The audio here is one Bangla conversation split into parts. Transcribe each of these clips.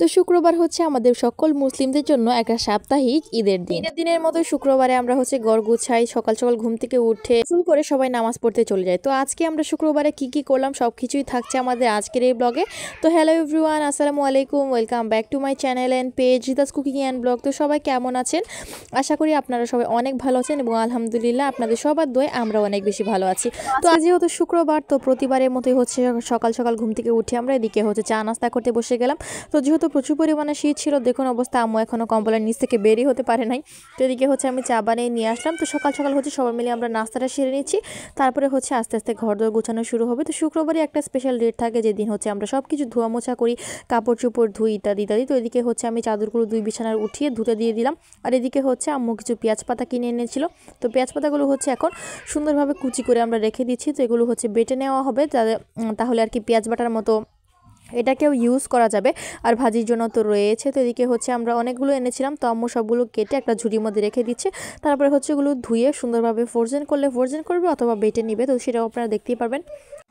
তো শুক্রবার হচ্ছে আমাদের সকল মুসলিমদের জন্য একটা সাপ্তাহিক ঈদের দিন। ঈদের দিনের মতো শুক্রবারে আমরা হচ্ছে ঘর গুছাই, সকাল সকাল ঘুম থেকে উঠে গোসল করে সবাই নামাজ পড়তে চলে যায়। তো আজকে আমরা শুক্রবারে কি কি করলাম সবকিছুই থাকছে আমাদের আজকের এই ব্লগে। তো হ্যালো এভরিওয়ান, আসসালামু আলাইকুম, welcome back to my channel and page রিতাস cooking and blog. তো সবাই কেমন আছেন? আশা করি আপনারা সবাই অনেক ভালো আছেন এবং আলহামদুলিল্লাহ আপনাদের সবার দোয়ায় আমরা অনেক বেশি ভালো আছি। তো আজ যেহেতু শুক্রবার, তো প্রতিবারের মতোই হচ্ছে সকাল সকাল ঘুম থেকে উঠে আমরা এদিকে হচ্ছে চা নাস্তা করতে বসে গেলাম। তো যেহেতু প্রচুর পরিমাণে শীত ছিল, দেখুন অবস্থা, আম্মু এখনও কম্বলের নিচ থেকে বেরই হতে পারে নাই। তো এদিকে হচ্ছে আমি চা বানিয়ে নিয়ে আসলাম। তো সকাল সকাল হচ্ছে সবাই মিলে আমরা নাস্তাটা সেরে নিচ্ছি, তারপরে হচ্ছে আস্তে আস্তে ঘর দোর গোছানো শুরু হবে। তো শুক্রবারই একটা স্পেশাল ডেট থাকে যেদিন হচ্ছে আমরা সব কিছু ধোয়া মোছা করি, কাপড় চোপড় ধুই ইত্যাদি ইত্যাদি। তো এদিকে হচ্ছে আমি চাদরগুলো দুই বিছানার উঠিয়ে ধুতে দিয়ে দিলাম। আর এদিকে হচ্ছে আম্মু কিছু পেঁয়াজ পাতা কিনে এনেছিল। তো পেঁয়াজ পাতাগুলো হচ্ছে এখন সুন্দরভাবে কুচি করে আমরা রেখে দিচ্ছি। তো এগুলো হচ্ছে বেটে নেওয়া হবে, তাহলে আর কি পেঁয়াজ বাটার মতো এটাকেও ইউজ করা যাবে। আর ভাজির জন্য তো রয়েছে। তো এদিকে হচ্ছে আমরা অনেকগুলো এনেছিলাম, তো আম্মু সবগুলো কেটে একটা ঝুড়ির মধ্যে রেখে দিচ্ছে। তারপরে হচ্ছে এগুলো ধুয়ে সুন্দরভাবে ফ্রোজেন করবে অথবা বেটে নিবে, তো সেটাও আপনারা দেখতেই পারবেন।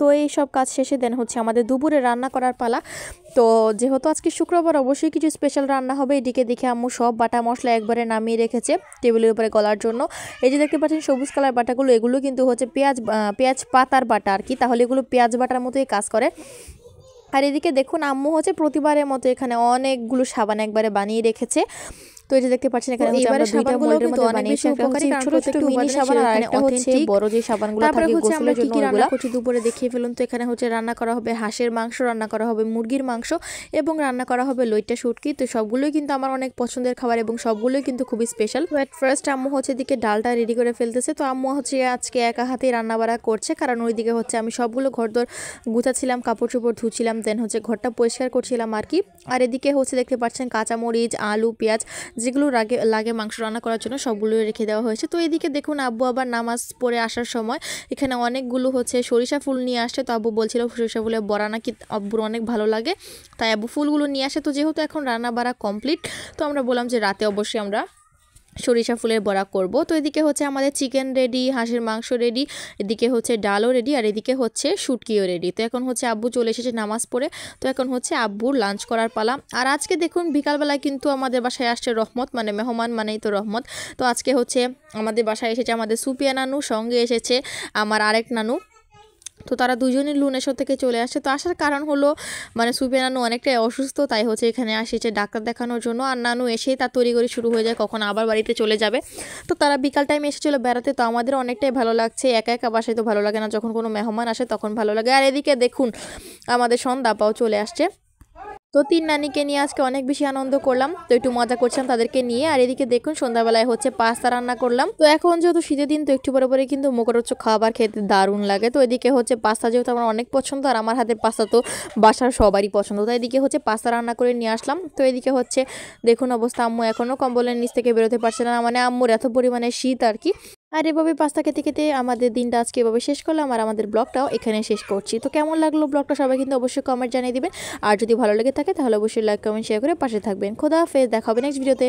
তো এই সব কাজ শেষে দেন হচ্ছে আমাদের দুপুরে রান্না করার পালা। তো যেহেতু আজকে শুক্রবার, অবশ্যই কিছু স্পেশাল রান্না হবে। এদিকে দেখে আম্মু সব বাটা মশলা একবারে নামিয়ে রেখেছে টেবিলের উপরে গলার জন্য। এই যে দেখতে পাচ্ছেন সবুজ কালার বাটাগুলো, এগুলো কিন্তু হচ্ছে পেঁয়াজ পাতার বাটা আর কি, তাহলে এগুলো পেঁয়াজ বাটার মতোই কাজ করে। আর এদিকে দেখুন আম্মু হচ্ছে প্রতিবারের মতো এখানে অনেকগুলো সাবান একবারে বানিয়ে রেখেছে। তো এই যে দেখতে পাচ্ছেন এখানে হচ্ছে আমরা দুইটা মোল্ডের মধ্যে বানিয়েছি, একটা হচ্ছে ছোট ছোট মিনি সাবান আর একটা হচ্ছে বড় যে সাবানগুলো থাকে গোসলের জন্য ওগুলো। কিছু দুপুরে দেখিয়ে ফেলুন। তো এখানে হচ্ছে রান্না করা হবে হাঁসের মাংস, রান্না করা হবে মুরগির মাংস এবং রান্না করা হবে লইট্টা শুটকি। তো সবগুলোই কিন্তু আমার অনেক পছন্দের খাবার এবং সবগুলোই কিন্তু খুবই স্পেশাল। তো এট ফার্স্ট আম্মু হচ্ছে এদিকে ডালটা রেডি করে ফেলতেছে। তো আম্মু হচ্ছে আজকে একা হাতেই রান্না বাড়া করছে, কারণ ওইদিকে হচ্ছে আমি সবগুলো ঘরদোর গুছাচ্ছিলাম, কাপড় চোপড় ধুচ্ছিলাম, দেন হচ্ছে ঘরটা পরিষ্কার করছিলাম আর কি। আর এদিকে হচ্ছে দেখতে পাচ্ছেন কাঁচামরিচ, আলু, পেঁয়াজ যেগুলো লাগে মাংস রান্না করার জন্য সবগুলো রেখে দেওয়া হয়েছে। তো এদিকে দেখুন আব্বু আবার নামাজ পড়ে আসার সময় এখানে অনেকগুলো হচ্ছে সরিষা ফুল নিয়ে আসছে। তো আব্বু বলছিল সরিষা ফুলের বড়া নাকি আব্বুর অনেক ভালো লাগে, তাই আব্বু ফুলগুলো নিয়ে আসে। তো যেহেতু এখন রান্না বাড়া কমপ্লিট, তো আমরা বললাম যে রাতে অবশ্যই আমরা সরিষা ফুলের বড়া করব। তো এদিকে হচ্ছে আমাদের চিকেন রেডি, হাঁসের মাংস রেডি, এদিকে হচ্ছে ডালও রেডি, আর এদিকে হচ্ছে শুটকিও রেডি। তো এখন হচ্ছে আব্বু চলে এসেছে নামাজ পড়ে। তো এখন হচ্ছে আব্বুর লাঞ্চ করার পালা। আর আজকে দেখুন বিকালবেলায় কিন্তু আমাদের বাসায় আসছে রহমত, মানে মেহমান মানেই তো রহমত। তো আজকে হচ্ছে আমাদের বাসায় এসেছে আমাদের সুপিয়া নানু, সঙ্গে এসেছে আমার আরেক নানু। তো তারা দুজনই লুনেশ্বর থেকে চলে আসছে। তো আসার কারণ হলো মানে সুপিয়া নানু অনেকটাই অসুস্থ, তাই হচ্ছে এখানে আসছে ডাক্তার দেখানোর জন্য। আর নানু এসেই তার তড়িঘড়ি শুরু হয়ে যায় কখন আবার বাড়িতে চলে যাবে। তো তারা বিকাল টাইমে এসেছিলো বেড়াতে। তো আমাদের অনেকটাই ভালো লাগছে, একা একা বাসায় তো ভালো লাগে না, যখন কোনো মেহমান আসে তখন ভালো লাগে। আর এদিকে দেখুন আমাদের সন্ধ্যাপাও চলে আসছে। তো তিন নানিকে নিয়ে আজকে অনেক বেশি আনন্দ করলাম, তো একটু মজা করছিলাম তাদেরকে নিয়ে। আর এদিকে দেখুন সন্ধ্যাবেলায় হচ্ছে পাস্তা রান্না করলাম। তো এখন যেহেতু শীতের দিন, তো একটু পরে পরে কিন্তু মুখরোচক খাবার খেতে দারুণ লাগে। তো এদিকে হচ্ছে পাস্তা যেহেতু আমার অনেক পছন্দ, আর আমার হাতের পাস্তা তো বাসার সবারই পছন্দ, তো এদিকে হচ্ছে পাস্তা রান্না করে নিয়ে আসলাম। তো এদিকে হচ্ছে দেখুন অবস্থা, আম্মু এখনও কম্বলের নিচ থেকে বেরোতে পারছে না, মানে আম্মুর এত পরিমাণে শীত আর কি। আর এভাবে পাস্তা খেতে খেতে আমাদের দিনটা আজকে এভাবে শেষ করলাম, আর আমাদের ব্লগটাও এখানে শেষ করছি। তো কেমন লাগলো ব্লগটা সবাই কিন্তু অবশ্যই কমেন্ট জানিয়ে দিবেন। আর যদি ভালো লেগে থাকে তাহলে অবশ্যই লাইক কমেন্ট শেয়ার করে পাশে থাকবেন। খোদা হাফেজ, দেখা হবে নেক্সট ভিডিওতে।